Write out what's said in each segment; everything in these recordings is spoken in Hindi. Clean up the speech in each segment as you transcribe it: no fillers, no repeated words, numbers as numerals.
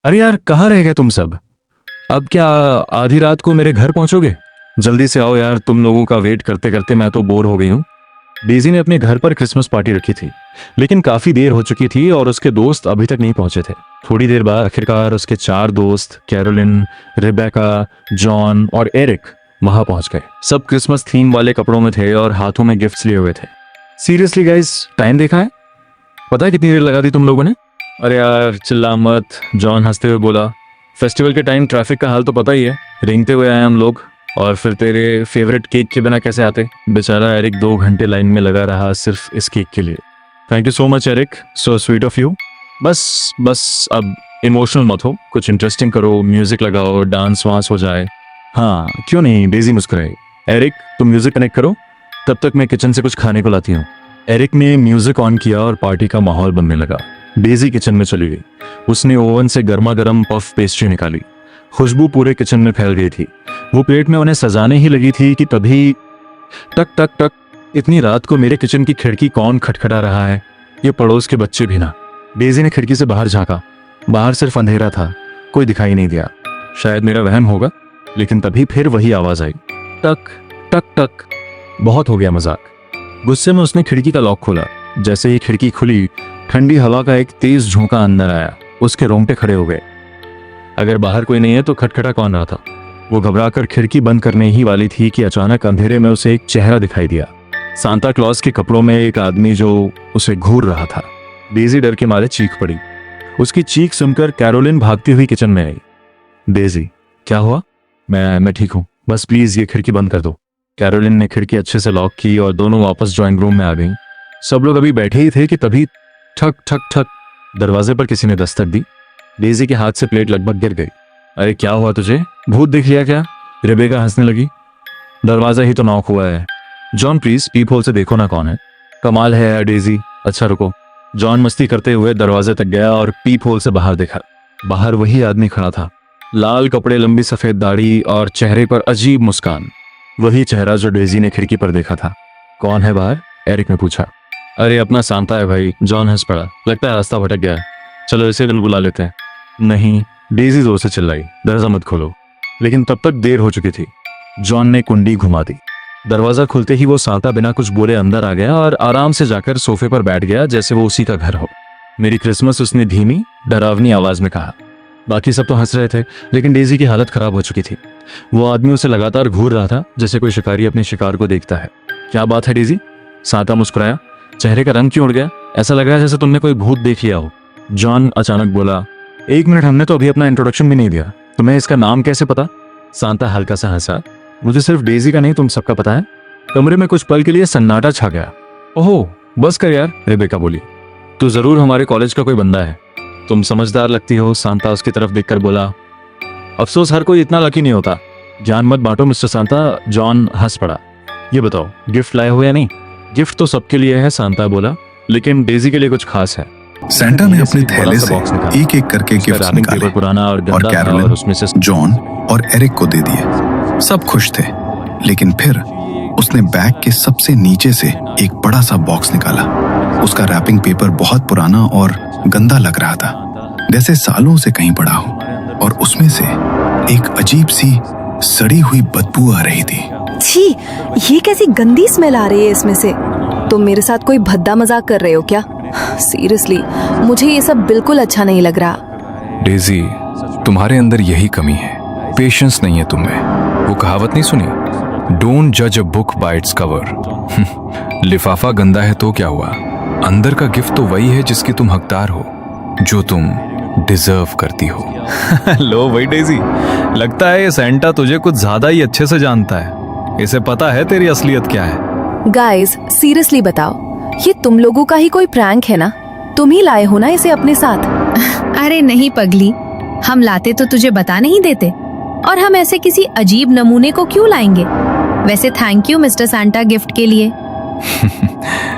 अरे यार, कहाँ रह गए तुम सब? अब क्या आधी रात को मेरे घर पहुंचोगे? जल्दी से आओ यार, तुम लोगों का वेट करते करते मैं तो बोर हो गई हूँ। डेजी ने अपने घर पर क्रिसमस पार्टी रखी थी, लेकिन काफी देर हो चुकी थी और उसके दोस्त अभी तक नहीं पहुंचे थे। थोड़ी देर बाद आखिरकार उसके 4 दोस्त कैरोलिन, रिबेका, जॉन और एरिक वहां पहुंच गए। सब क्रिसमस थीम वाले कपड़ों में थे और हाथों में गिफ्ट्स लिए हुए थे। सीरियसली गाइस, टाइम देखा है? पता है कितनी देर लगा दी तुम लोगों ने? अरे यार चिल्ला मत, जॉन हंसते हुए बोला। फेस्टिवल के टाइम ट्रैफिक का हाल तो पता ही है, रेंगते हुए आए हम लोग। और फिर तेरे फेवरेट केक के बिना कैसे आते? बेचारा एरिक 2 घंटे लाइन में लगा रहा सिर्फ इस केक के लिए। Thank you so much Eric, so sweet of you. बस अब इमोशनल मत हो, कुछ इंटरेस्टिंग करो, म्यूजिक लगाओ, डांस वांस हो जाए। हाँ क्यों नहीं, डेजी मुस्कुराई। एरिक तुम म्यूजिक कनेक्ट करो, तब तक मैं किचन से कुछ खाने को लाती हूँ। एरिक ने म्यूजिक ऑन किया और पार्टी का माहौल बनने लगा। डेजी किचन में चली गई। उसने ओवन से गर्मा गर्म पफ पेस्ट्री निकाली। खुशबू पूरे किचन में फैल गई थी। वो प्लेट में उन्हें सजाने ही लगी थी कि तभी टक टक टक। इतनी रात को मेरे किचन की खिड़की कौन खटखटा रहा है? ये पड़ोस के बच्चे भी ना। डेजी ने खिड़की से बाहर झांका। बाहर सिर्फ अंधेरा था, कोई दिखाई नहीं दिया। शायद मेरा वहम होगा, लेकिन तभी फिर वही आवाज आई, टक टक टक। बहुत हो गया मजाक। गुस्से में उसने खिड़की का लॉक खोला। जैसे ही खिड़की खुली, ठंडी हवा का एक तेज झोंका अंदर आया। उसके रोंगटे खड़े हो गए। अगर बाहर कोई नहीं है तो खटखटा कौन रहा था? वो घबराकर खिड़की बंद करने ही वाली थी कि अचानक अंधेरे में उसे एक चेहरा दिखाई दिया। सांता क्लॉज के कपड़ों में एक आदमी जो उसे घूर रहा था। डेजी डर के मारे चीख पड़ी। उसकी चीख सुनकर कैरोलिन भागती हुई किचन में आई। डेजी क्या हुआ? मैं ठीक हूँ, बस प्लीज ये खिड़की बंद कर दो। कैरोलिन ने खिड़की अच्छे से लॉक की और दोनों वापस ड्राइंग रूम में आ गईं। सब लोग अभी बैठे ही थे कि तभी ठक ठक ठक, दरवाजे पर किसी ने दस्तक दी। डेजी के हाथ से प्लेट लगभग गिर गई। अरे क्या हुआ तुझे? भूत दिख लिया क्या? रेबेका हंसने लगी। दरवाजा ही तो नॉक हुआ है। जॉन प्लीज पीप होल से देखो ना कौन है। कमाल है यार डेजी। अच्छा रुको। जॉन मस्ती करते हुए दरवाजे तक गया और पीप होल से बाहर देखा। बाहर वही आदमी खड़ा था। लाल कपड़े, लंबी सफेद दाढ़ी और चेहरे पर अजीब मुस्कान। वही चेहरा जो डेजी ने खिड़की पर देखा था। कौन है बाहर? एरिक ने पूछा। अरे अपना सांता है भाई। जॉन हंस पड़ा। लगता है रास्ता भटक गया है, चलो इसे बुला लेते हैं। नहीं, डेजी जोर से चिल्लाई, दरवाजा मत खोलो। लेकिन तब तक देर हो चुकी थी। जॉन ने कुंडी घुमा दी। दरवाजा खुलते ही वो सांता बिना कुछ बोले अंदर आ गया और आराम से जाकर सोफे पर बैठ गया जैसे वो उसी का घर हो। मेरी क्रिसमस, उसने धीमी डरावनी आवाज में कहा। बाकी सब तो हंस रहे थे, लेकिन डेजी की हालत खराब हो चुकी थी। वो आदमी उसे लगातार घूर रहा था जैसे कोई शिकारी अपने शिकार को देखता है। क्या बात है डेजी? सांता मुस्कुराया। चेहरे का रंग क्यों उड़ गया? ऐसा लग रहा है जैसे तुमने कोई भूत देख लिया हो। जॉन अचानक बोला, 1 मिनट, हमने तो अभी अपना इंट्रोडक्शन भी नहीं दिया। तुम्हें इसका नाम कैसे पता? सांता हल्का सा हंसा। मुझे सिर्फ डेजी का नहीं, तुम सबका पता है। कमरे में कुछ पल के लिए सन्नाटा छा गया। ओहो बस कर यार, रेबेका बोली। तू जरूर हमारे कॉलेज का कोई बंदा है। तुम समझदार लगती हो, सांता उसकी तरफ देखकर बोला। अफसोस हर कोई इतना लकी नहीं होता। ज्ञान मत बांटो मिस्टर सांता। जॉन हंस पड़ा। ये बताओ गिफ्ट लाए हो या नहीं? गिफ्ट तो सबके लिए है, सांता बोला, लेकिन डेजी के लिए कुछ खास है। सैंटा ने अपने थैले से एक एक करके गिफ्ट्स निकाले पुराना और कैरोलिन, उसमें से जॉन और एरिक को दे दिए। सब खुश थे, लेकिन फिर उसने बैग के सबसे नीचे से एक बड़ा सा बॉक्स निकाला। उसका रैपिंग पेपर बहुत पुराना और गंदा लग रहा था, जैसे सालों से कहीं पड़ा हो। और उसमें से एक अजीब सी सड़ी हुई बदबू आ रही थी। छी, ये कैसी गंदी स्मेल आ रही है इसमें से। तुम मेरे साथ कोई भद्दा मजाक कर रहे हो क्या? सीरियसली, मुझे ये सब बिल्कुल अच्छा नहीं लग रहा। डेजी, तुम्हारे अंदर यही कमी है, पेशेंस नहीं है तुम्हें। वो कहावत नहीं सुनी, डोंट जज a book by its cover. लिफाफा गंदा है तो क्या हुआ, अंदर का गिफ्ट तो वही है जिसकी तुम हकदार हो, जो तुम डिजर्व करती हो। लो भाई डेजी, लगता है ये सैंटा तुझे कुछ ज्यादा ही अच्छे से जानता है। इसे पता है तेरी असलियत क्या है। गाइस सीरियसली बताओ, ये तुम लोगों का ही कोई प्रैंक है ना? तुम ही लाए हो ना इसे अपने साथ? अरे नहीं पगली, हम लाते तो तुझे बता नहीं देते, और हम ऐसे किसी अजीब नमूने को क्यों लाएंगे? वैसे thank you mister Santa gift के लिए।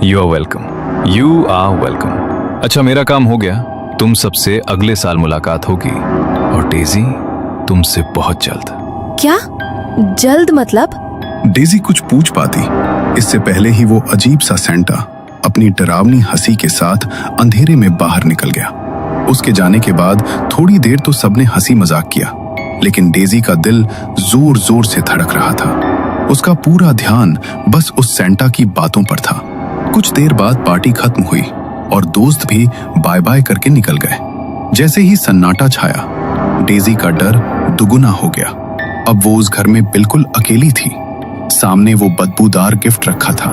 You are welcome, you are welcome. अच्छा मेरा काम हो गया, तुम सबसे अगले साल मुलाकात होगी, और डेजी तुमसे बहुत जल्द। क्या जल्द मतलब? डेजी कुछ पूछ पाती इससे पहले ही वो अजीब सा सैंटा अपनी डरावनी हंसी के साथ अंधेरे में बाहर निकल गया। उसके जाने के बाद थोड़ी देर तो सबने हंसी मजाक किया, लेकिन डेजी का दिल जोर जोर से धड़क रहा था। उसका पूरा ध्यान बस उस सेंटा की बातों पर था। कुछ देर बाद पार्टी खत्म हुई और दोस्त भी बाय बाय करके निकल गए। जैसे ही सन्नाटा छाया, डेजी का डर दुगुना हो गया। अब वो उस घर में बिल्कुल अकेली थी। सामने वो बदबूदार गिफ्ट रखा था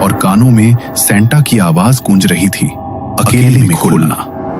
और कानों में सेंटा की आवाज गूंज रही थी, अकेले में खोलना।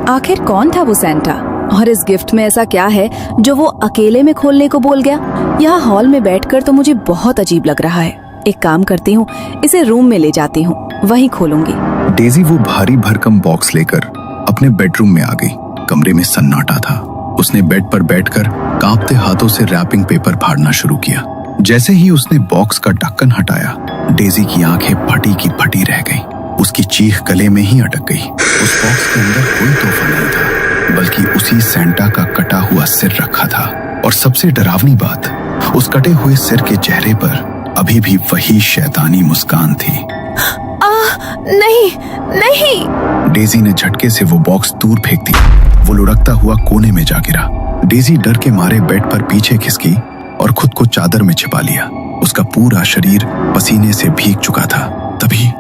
आखिर कौन था वो सेंटा, और इस गिफ्ट में ऐसा क्या है जो वो अकेले में खोलने को बोल गया? यहाँ हॉल में बैठकर तो मुझे बहुत अजीब लग रहा है। एक काम करती हूँ, इसे रूम में ले जाती हूँ, वहीं खोलूंगी। डेजी वो भारी भरकम बॉक्स लेकर अपने बेडरूम में आ गई। कमरे में सन्नाटा था। उसने बेड पर बैठकर कांपते हाथों से रैपिंग पेपर फाड़ना शुरू किया। जैसे ही उसने बॉक्स का ढक्कन हटाया, डेजी की आंखें फटी की फटी रह गईं। उसकी चीख गले में ही अटक गई। उस बॉक्स के अंदर कोई तोहफा नहीं था, बल्कि उसी सेंटा का कटा हुआ सिर रखा था। और सबसे डरावनी बात, उस कटे हुए सिर के चेहरे पर अभी भी वही शैतानी मुस्कान थी। नहीं नहीं। डेजी ने झटके से वो बॉक्स दूर फेंक दी। वो लुढ़कता हुआ कोने में जा गिरा। डेजी डर के मारे बेड पर पीछे खिसकी और खुद को चादर में छिपा लिया। उसका पूरा शरीर पसीने से भीग चुका था। तभी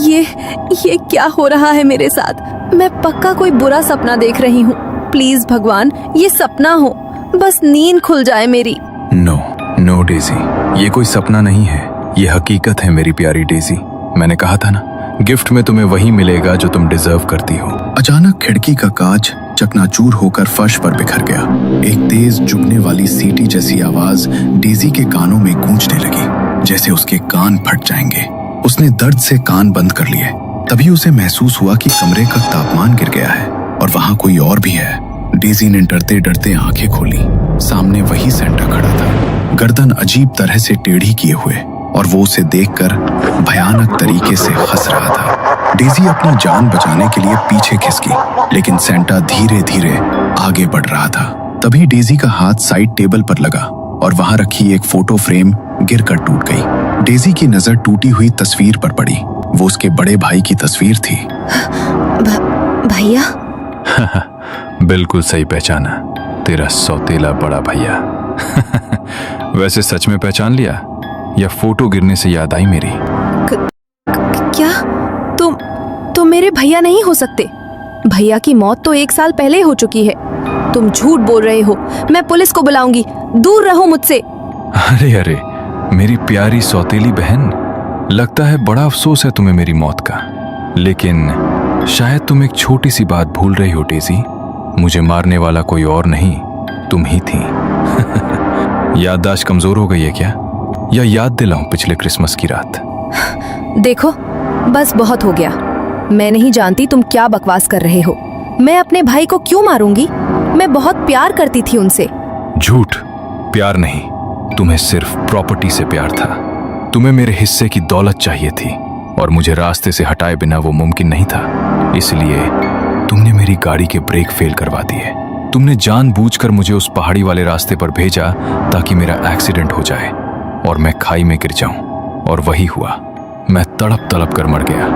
ये क्या हो रहा है मेरे साथ? मैं पक्का कोई बुरा सपना देख रही हूँ। प्लीज भगवान, ये सपना हो, बस नींद खुल जाए मेरी। नो डेजी, ये कोई सपना नहीं है, ये हकीकत है मेरी प्यारी डेजी। मैंने कहा था ना, गिफ्ट में तुम्हें वही मिलेगा जो तुम डिजर्व करती हो। अचानक खिड़की का कांच चकनाचूर होकर फर्श पर बिखर गया। एक तेज चुभने वाली सीटी जैसी आवाज डेजी के कानों में गूंजने लगी, जैसे उसके कान फट जाएंगे। उसने दर्द से कान बंद कर लिए। तभी उसे महसूस हुआ कि कमरे का तापमान गिर गया है और वहां कोई और भी है। डेजी ने डरते डरते आंखें खोली। सामने वही सेंटा खड़ा था, गर्दन अजीब तरह से टेढ़ी किए हुए, और वो उसे देखकर भयानक तरीके से हंस रहा था। डेजी अपनी जान बचाने के लिए पीछे खिसकी, लेकिन सेंटा धीरे धीरे आगे बढ़ रहा था। तभी डेजी का हाथ साइड टेबल पर लगा और वहां रखी एक फोटो फ्रेम गिरकर टूट गई। डेजी की नजर टूटी हुई तस्वीर पर पड़ी। वो उसके बड़े भाई की तस्वीर थी। भैया? बिल्कुल सही पहचाना, तेरा सौतेला बड़ा भैया। वैसे सच में पहचान लिया या फोटो गिरने से याद आई मेरी? क्या तुम मेरे भैया नहीं हो सकते? भैया की मौत तो 1 साल पहले हो चुकी है। तुम झूठ बोल रहे हो। मैं पुलिस को बुलाऊंगी, दूर रहो मुझसे। अरे मेरी प्यारी सौतेली बहन, लगता है बड़ा अफसोस है तुम्हें मेरी मौत का, लेकिन शायद तुम एक छोटी सी बात भूल रही हो डेजी। मुझे मारने वाला कोई और नहीं, तुम ही थी। याददाश्त कमजोर हो गई है क्या? या याद दिलाऊं पिछले क्रिसमस की रात? देखो, बस बहुत हो गया। मैं नहीं जानती तुम क्या बकवास कर रहे हो। मैं अपने भाई को क्यों मारूंगी? मैं बहुत प्यार करती थी उनसे। झूठ, प्यार नहीं, तुम्हें सिर्फ प्रॉपर्टी से प्यार था। तुम्हें मेरे हिस्से की दौलत चाहिए थी और मुझे रास्ते से हटाए बिना वो मुमकिन नहीं था। इसलिए तुमने मेरी गाड़ी के ब्रेक फेल करवा दिए। तुमने जानबूझकर मुझे उस पहाड़ी वाले रास्ते पर भेजा ताकि मेरा एक्सीडेंट हो जाए और मैं खाई में गिर जाऊं, और वही हुआ। मैं तड़प तड़प कर मर गया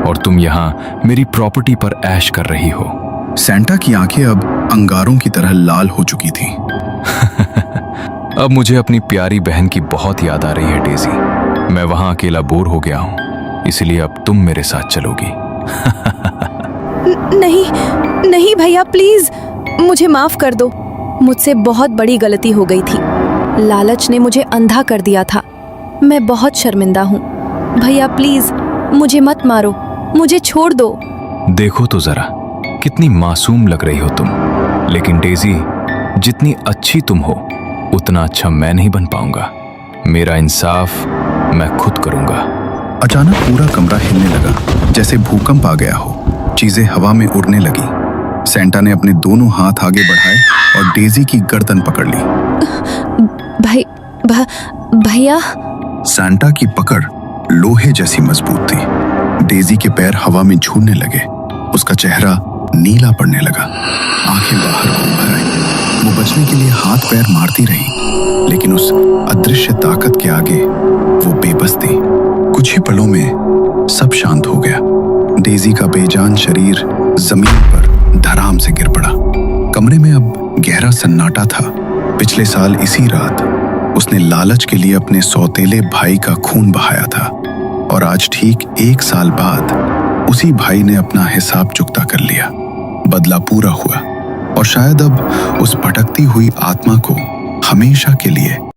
और तुम यहाँ मेरी प्रॉपर्टी पर ऐश कर रही हो। सेंटा की आंखें अब अंगारों की तरह लाल हो चुकी थी। अब मुझे अपनी प्यारी बहन की बहुत याद आ रही है डेजी। मैं वहां अकेला बोर हो गया हूं, इसलिए अब तुम मेरे साथ चलोगी। नहीं भैया, प्लीज मुझे माफ कर दो। मुझसे बहुत बड़ी गलती हो गई थी। लालच ने मुझे अंधा कर दिया था। मैं बहुत शर्मिंदा हूँ। भैया प्लीज मुझे मत मारो, मुझे छोड़ दो। देखो तो जरा, कितनी मासूम लग रही हो तुम। लेकिन डेजी, जितनी अच्छी तुम हो उतना अच्छा मैं नहीं बन पाऊंगा। मेरा इंसाफ मैं खुद करूंगा। अचानक पूरा कमरा हिलने लगा, जैसे भूकंप आ गया हो। चीजें हवा में उड़ने लगी। सेंटा ने अपने दोनों हाथ आगे बढ़ाए और डेजी की गर्दन पकड़ ली। भैया? सेंटा की पकड़ लोहे जैसी मजबूत थी। डेजी के पैर हवा में झूलने लगे। उसका चेहरा नीला पड़ने लगा, आंखें बाहर घूम भर आई। वो बचने के लिए हाथ पैर मारती रही, लेकिन उस अदृश्य ताकत के आगे वो बेबस थी। कुछ ही पलों में सब शांत हो गया। डेजी का बेजान शरीर जमीन पर धड़ाम से गिर पड़ा। कमरे में अब गहरा सन्नाटा था। पिछले साल इसी रात उसने लालच के लिए अपने सौतेले भाई का खून बहाया था और आज ठीक 1 साल बाद उसी भाई ने अपना हिसाब चुकता कर लिया। बदला पूरा हुआ और शायद अब उस भटकती हुई आत्मा को हमेशा के लिए